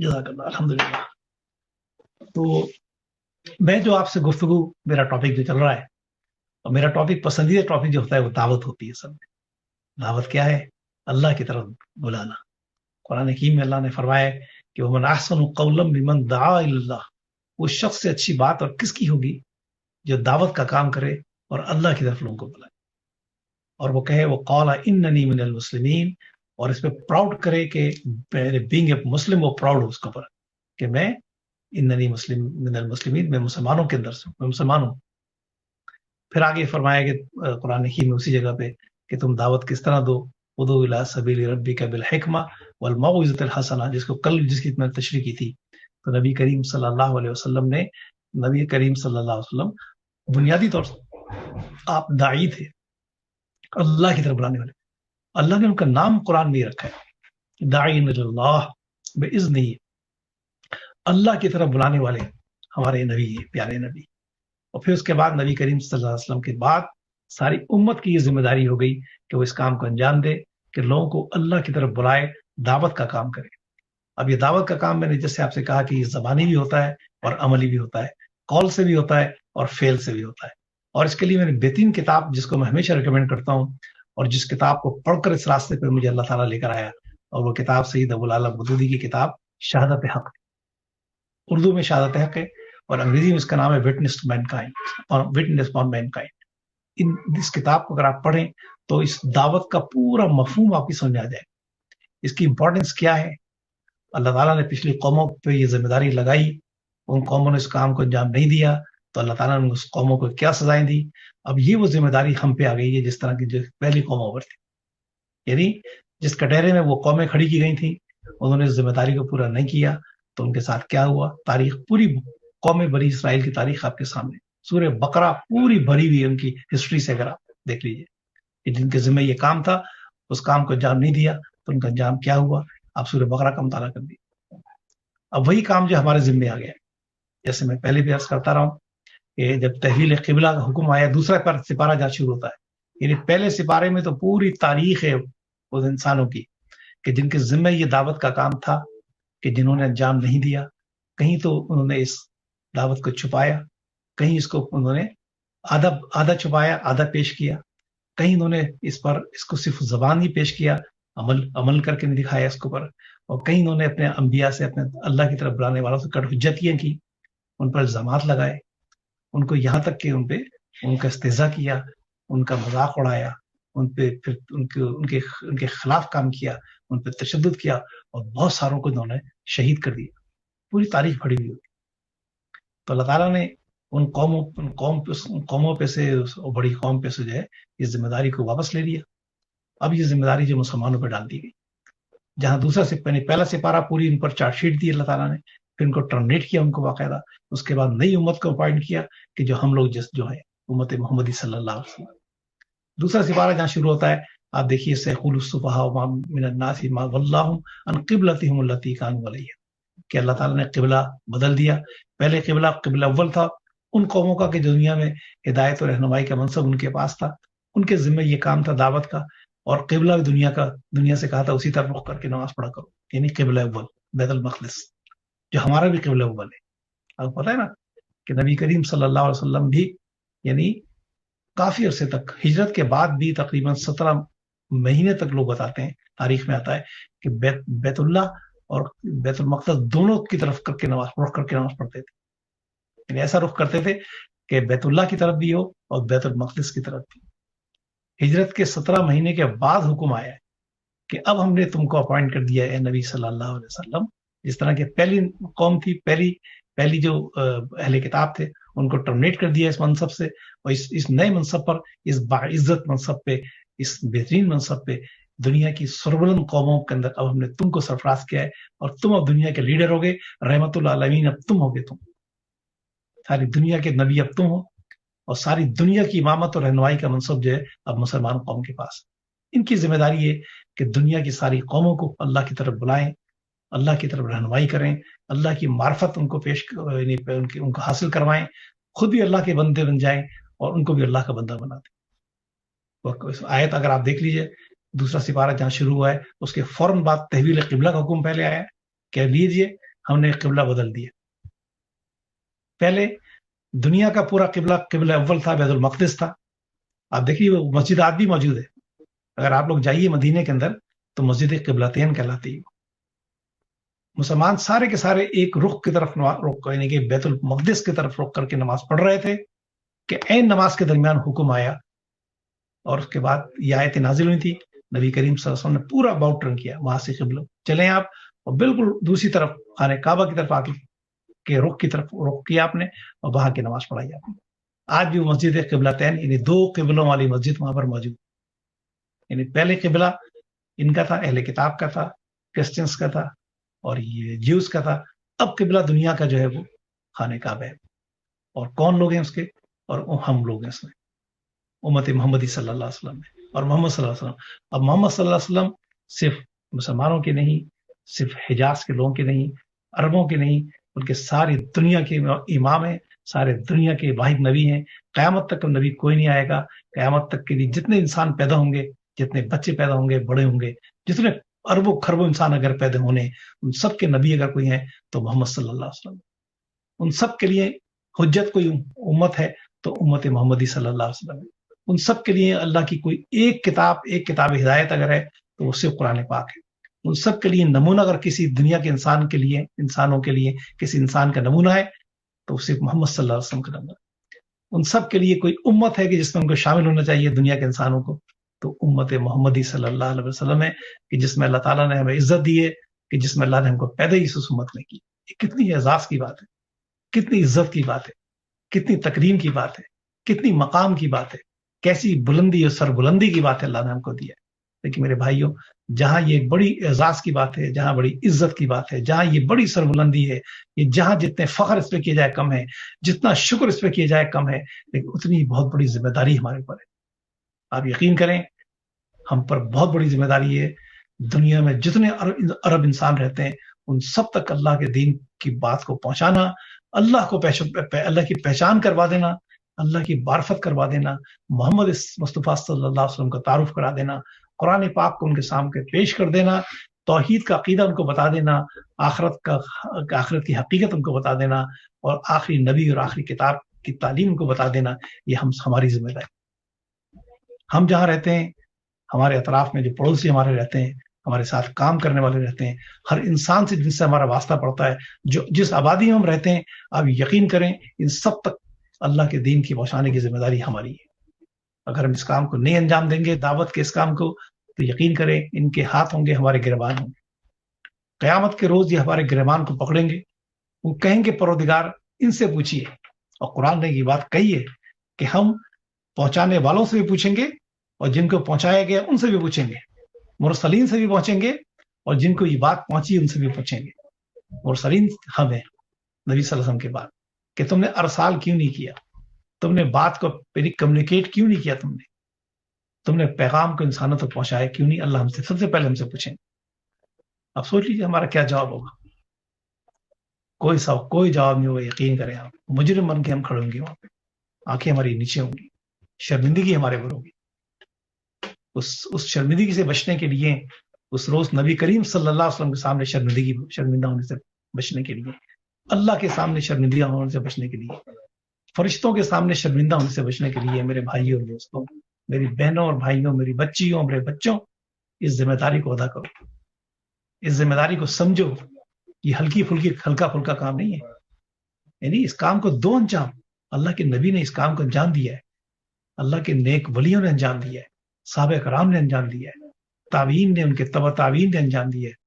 جزاک اللہ الحمدللہ. تو میں جو آپ سے گفتگو میرا ٹاپک جو چل رہا ہے، اور میرا ٹاپک پسندیدہ ٹاپک جو ہوتا ہے وہ دعوت ہوتی ہے. سب دعوت کیا ہے؟ اللہ کی طرف بلانا. قرآن حکیم میں اللہ نے فرمایا ہے کہ ومن احسن قولا ممن دعا الی اللہ. وہ شخص سے اچھی بات اور کس کی ہوگی جو دعوت کا کام کرے اور اللہ کی طرف لوگوں کو بلائے، اور وہ کہے وہ قال اننی من المسلمین، اور اس پہ پراؤڈ کرے کہ بینگ اے مسلم، وہ پراؤڈ ہو اس کے اوپر کہ میں اننی مسلم من المسلمین، میں مسلمانوں کے اندر سے ہوں، میں مسلمان ہوں. پھر آگے فرمایا کہ قرآن حکیم میں اسی جگہ پہ کہ تم دعوت کس طرح دو، ادعو الی سبیل ربک بالحکمہ والموعظۃ الحسنہ، جس کی میں نے تشریح کی تھی. تو نبی کریم صلی اللہ علیہ وسلم نے، نبی کریم صلی اللہ علیہ وسلم بنیادی طور سے آپ داعی تھے، اللہ کی طرف بلانے والے. اللہ نے ان کا نام قرآن میں ہی رکھا ہے، داعی اللہ باذنہ، اللہ کی طرف بلانے والے ہمارے نبی، پیارے نبی. اور پھر اس کے بعد نبی کریم صلی اللہ علیہ وسلم کے بعد ساری امت کی یہ ذمہ داری ہو گئی کہ وہ اس کام کو انجام دے، کہ لوگوں کو اللہ کی طرف بلائے، دعوت کا کام کرے. اب یہ دعوت کا کام میں نے جیسے آپ سے کہا کہ یہ زبانی بھی ہوتا ہے اور عملی بھی ہوتا ہے، قول سے بھی ہوتا ہے اور فعل سے بھی ہوتا ہے. اور اس کے لیے میں نے بہترین کتاب جس کو میں ہمیشہ ریکمینڈ کرتا ہوں، اور جس کتاب کو پڑھ کر اس راستے پہ مجھے اللہ تعالیٰ لے کر آیا، اور وہ کتاب سید ابو العالی مودودی کی کتاب شہادت حق. اردو میں شہادت حق ہے اور انگریزی میں اس کا نام ہے وٹنس مین کائنڈ، وٹنس آن مین کائنڈ. اس کتاب کو اگر آپ پڑھیں تو اس دعوت کا پورا مفہوم آپ کی سمجھ آ جائے، اس کی امپورٹنس کیا ہے. اللہ تعالیٰ نے پچھلی قوموں پہ یہ ذمہ داری لگائی، ان قوموں نے اس کام کو انجام نہیں دیا تو اللہ تعالیٰ نے اس قوموں کو کیا سزائیں دی. اب یہ وہ ذمہ داری ہم پہ آ گئی ہے جس طرح کی جو پہلی قوموں پر تھی. یعنی جس کٹہرے میں وہ قومیں کھڑی کی گئی تھیں، انہوں نے اس ذمہ داری کو پورا نہیں کیا تو ان کے ساتھ کیا ہوا. تاریخ پوری قوم بنی اسرائیل کی تاریخ آپ کے سامنے، سورہ بقرہ پوری بھری ہوئی ان کی ہسٹری سے اگر آپ دیکھ لیجیے کہ جن کے ذمہ یہ کام تھا اس کام کو انجام نہیں دیا تو ان کا انجام کیا ہوا. آپ سورہ بقرہ کا مطالعہ کر دیجیے. اب وہی کام جو ہمارے ذمہ آ گیا، جیسے میں پہلے بھی عرض کرتا رہا ہوں کہ جب تحویل قبلہ کا حکم آیا، دوسرا سپارہ جہاں شروع ہوتا ہے، یعنی پہلے سپارے میں تو پوری تاریخ ہے اس انسانوں کی کہ جن کے ذمہ یہ دعوت کا کام تھا کہ جنہوں نے انجام نہیں دیا. کہیں تو انہوں نے اس دعوت کو چھپایا، کہیں اس کو انہوں نے آدھا چھپایا آدھا پیش کیا، کہیں انہوں نے اس کو صرف زبان ہی پیش کیا، عمل کر کے نہیں دکھایا اس کو پر. اور کہیں انہوں نے اپنے انبیاء سے، اپنے اللہ کی طرف بلانے والوں سے کٹ حجتیاں کی، ان پر الزامات لگائے، ان کو یہاں تک کہ ان پہ ان کا استہزاء کیا، ان کا مذاق اڑایا، ان پہ پھر ان کے خلاف کام کیا، ان پہ تشدد کیا، اور بہت ساروں کو انہوں نے شہید کر دیا. پوری تاریخ پڑی ہوئی ہوتی. تو اللہ تعالیٰ نے ان قوموں پہ سے، بڑی قوم پہ سے جو ہے اس ذمہ داری کو واپس لے لیا. اب یہ ذمہ داری جو مسلمانوں پہ ڈال دی گئی، جہاں پہلا سپارہ پوری ان پر چارج شیٹ دی اللہ تعالیٰ نے، پھر ان کو ٹرمنیٹ کیا ان کو باقاعدہ. اس کے بعد نئی امت کو اپوائنٹ کیا کہ جو ہم لوگ جو ہے امت محمدی صلی اللہ علیہ وسلم. دوسرا سپارہ جہاں شروع ہوتا ہے آپ دیکھیے سیقول السفہاء من الناس ما ولاھم عن قبلتہم التی کانوا علیہا، کہ اللہ تعالیٰ نے قبلہ بدل دیا. پہلے قبلہ اول تھا ان قوموں کا کہ دنیا میں ہدایت اور رہنمائی کا منصب ان کے پاس تھا، ان کے ذمہ یہ کام تھا دعوت کا. اور قبلہ دنیا سے کہا تھا اسی طرف رخ کر کے نماز پڑھا کرو، یعنی قبلہ اول بیت المقدس، جو ہمارا بھی قبلہ اول ہے. آپ پتہ ہے نا کہ نبی کریم صلی اللہ علیہ وسلم بھی یعنی کافی عرصے تک، ہجرت کے بعد بھی تقریباً 17 مہینے تک لوگ بتاتے ہیں، تاریخ میں آتا ہے کہ بیت اللہ اور بیت المقدس دونوں کی طرف رخ کر کے نماز پڑھتے تھے. یعنی ایسا رخ کرتے تھے کہ بیت اللہ کی طرف بھی ہو اور بیت المقدس کی طرف بھی. ہجرت کے 17 مہینے کے بعد حکم آیا ہے کہ اب ہم نے تم کو اپوائنٹ کر دیا ہے نبی صلی اللہ علیہ وسلم. جس طرح کہ پہلی قوم تھی، پہلی جو اہل کتاب تھے، ان کو ٹرمنیٹ کر دیا اس منصب سے، اور اس نئے منصب پر، اس باعزت منصب پہ، اس بہترین منصب پہ، دنیا کی سربلند قوموں کے اندر اب ہم نے تم کو سرفراز کیا ہے، اور تم اب دنیا کے لیڈر ہو گئے، رحمت العالمین اب تم ہو گے. تم ساری دنیا کے نبی اب تم ہو، اور ساری دنیا کی امامت اور رہنمائی کا منصب جو ہے اب مسلمان قوم کے پاس. ان کی ذمہ داری ہے کہ دنیا کی ساری قوموں کو اللہ کی طرف بلائیں، اللہ کی طرف رہنمائی کریں، اللہ کی معرفت ان کو ان کو حاصل کروائیں، خود بھی اللہ کے بندے بن جائیں اور ان کو بھی اللہ کا بندہ بنا دیں. آیت اگر آپ دیکھ لیجئے، دوسرا سپارہ جہاں شروع ہوا ہے اس کے فوراً بعد تحویل قبلہ کا حکم پہلے آیا ہے کہ لیجئے ہم نے قبلہ بدل دیا. پہلے دنیا کا پورا قبلہ اول تھا، بیت المقدس تھا. آپ دیکھیے وہ مسجد آج بھی موجود ہے. اگر آپ لوگ جائیے مدینے کے اندر تو مسجد قبلتین کہلاتی ہے. مسلمان سارے کے سارے ایک رخ کی طرف رخ، یعنی کہ بیت المقدس کی طرف رخ کر کے نماز پڑھ رہے تھے کہ عین نماز کے درمیان حکم آیا، اور اس کے بعد یہ آیت نازل ہوئی تھی. نبی کریم صلی اللہ علیہ وسلم نے پورا باؤ ٹرن کیا، وہاں سے قبلہ چلیں آپ، اور بالکل دوسری طرف خانہ کعبہ کی طرف آ کے رخ کی طرف رخ کیا آپ نے، اور وہاں کی نماز پڑھائی آپ نے. آج بھی مسجد قبلتین، یعنی دو قبلوں والی مسجد وہاں پر موجود. یعنی پہلے قبلہ ان کا تھا، اہل کتاب کا تھا، کرسچنس کا تھا، اور یہ جیوز کا تھا. اب قبلہ دنیا کا جو ہے وہ خانہ کعبہ ہے. اور کون لوگ ہیں اس کے؟ اور ہم لوگ ہیں اس میں، امت محمدی صلی اللہ علیہ وسلم ہے، اور محمد صلی اللہ علیہ وسلم. اب محمد صلی اللہ علیہ وسلم صرف مسلمانوں کے نہیں، صرف حجاز کے لوگوں کے نہیں، عربوں کے نہیں، بلکہ ساری دنیا کے امام ہیں، سارے دنیا کے واحد نبی ہیں. قیامت تک نبی کوئی نہیں آئے گا. قیامت تک کے لیے جتنے انسان پیدا ہوں گے، جتنے بچے پیدا ہوں گے، بڑے ہوں گے، جتنے اربوں خربوں انسان اگر پیدا ہونے، ان سب کے نبی اگر کوئی ہیں تو محمد صلی اللہ علیہ وسلم. ان سب کے لیے حجت کوئی امت ہے تو امت محمدی صلی اللہ علیہ وسلم. ان سب کے لیے اللہ کی کوئی ایک کتاب ہدایت اگر ہے تو اس سے قرآن پاک ہے. ان سب کے لیے نمونہ اگر کسی دنیا کے انسانوں کے لیے کسی انسان کا نمونہ ہے تو اسے محمد صلی اللہ علیہ وسلم کا نمونہ. ان سب کے لیے کوئی امت ہے کہ جس میں ان کو شامل ہونا چاہیے دنیا کے انسانوں کو، تو امت محمدی صلی اللہ علیہ وسلم ہے، کہ جس میں اللہ تعالیٰ نے ہمیں عزت دی ہے، کہ جس میں اللہ نے ہم کو پیدا ہی اس امت میں کی. یہ کتنی اعزاز کی بات ہے، کتنی عزت کی بات ہے، کتنی تکریم کی بات ہے، کتنی مقام کی بات ہے، کیسی بلندی اور سربلندی کی بات ہے اللہ نے ہم کو دیا ہے. لیکن میرے بھائیوں، جہاں یہ بڑی اعزاز کی بات ہے، جہاں بڑی عزت کی بات ہے، جہاں یہ بڑی سربلندی ہے، یہ جہاں جتنے فخر اس پہ کیے جائے کم ہے، جتنا شکر اس پہ کیے جائے کم ہے، لیکن اتنی بہت بڑی ذمہ داری ہمارے اوپر ہے. آپ یقین کریں، ہم پر بہت بڑی ذمہ داری ہے. دنیا میں جتنے عرب انسان رہتے ہیں ان سب تک اللہ کے دین کی بات کو پہنچانا، اللہ کی پہچان کروا دینا، اللہ کی معرفت کروا دینا، محمد مصطفیٰ صلی اللہ علیہ وسلم کا تعارف کرا دینا، قرآن پاک کو ان کے سامنے پیش کر دینا، توحید کا عقیدہ ان کو بتا دینا، آخرت کی حقیقت ان کو بتا دینا، اور آخری نبی اور آخری کتاب کی تعلیم ان کو بتا دینا. یہ ہماری ذمہ داری. ہم جہاں رہتے ہیں، ہمارے اطراف میں جو پڑوسی ہمارے رہتے ہیں، ہمارے ساتھ کام کرنے والے رہتے ہیں، ہر انسان سے جن سے ہمارا واسطہ پڑتا ہے، جس آبادی میں ہم رہتے ہیں، آپ یقین کریں ان سب تک اللہ کے دین کی پہنچانے کی ذمہ داری ہماری ہے. اگر ہم اس کام کو نہیں انجام دیں گے، دعوت کے اس کام کو، تو یقین کریں ان کے ہاتھ ہوں گے ہمارے گریبان ہوں گے. قیامت کے روز یہ ہمارے گریبان کو پکڑیں گے، وہ کہیں گے پروردگار ان سے پوچھیے. اور قرآن نے یہ بات کہی ہے کہ ہم پہنچانے والوں سے بھی پوچھیں گے، اور جن کو پہنچایا گیا ان سے بھی پوچھیں گے. مرسلین سے بھی پہنچیں گے، اور جن کو یہ بات پہنچی ان سے بھی پوچھیں گے. مرسلین ہم ہیں نبی صلی اللہ علیہ وسلم کے بعد، کہ تم نے ارسال کیوں نہیں کیا، تم نے بات کو کمیونیکیٹ کیوں نہیں کیا، تم نے پیغام کو انسانوں تک پہنچایا کیوں نہیں. اللہ ہم سے سب سے پہلے ہم سے پوچھیں. اب سوچ لیجیے ہمارا کیا جواب ہوگا. کوئی جواب نہیں ہوگا. یقین کریں آپ، مجرم بن کے ہم کھڑے ہوں گے وہاں پہ، آنکھیں ہماری نیچے ہوں گی، شرمندگی ہمارے اوپر ہوگی. اس شرمندگی سے بچنے کے لیے اس روز نبی کریم صلی اللہ علیہ وسلم کے سامنے شرمندہ ہونے سے بچنے کے لیے، اللہ کے سامنے شرمندہ ہونے سے بچنے کے لیے، فرشتوں کے سامنے شرمندہ ہونے سے بچنے کے لیے، میرے بھائیوں اور دوستوں، میری بہنوں اور بھائیوں، میری بچیوں، میرے بچوں، اس ذمہ داری کو ادا کرو، اس ذمہ داری کو سمجھو. یہ ہلکا پھلکا کام نہیں ہے. یعنی اس کام کو دو انجام اللہ کے نبی نے اس کام کو انجام دیا ہے، اللہ کے نیک ولیوں نے انجام دیا ہے، صحابہ کرام نے انجام دیا ہے، تابعین نے، ان کے تبع تابعین نے انجام دیا ہے،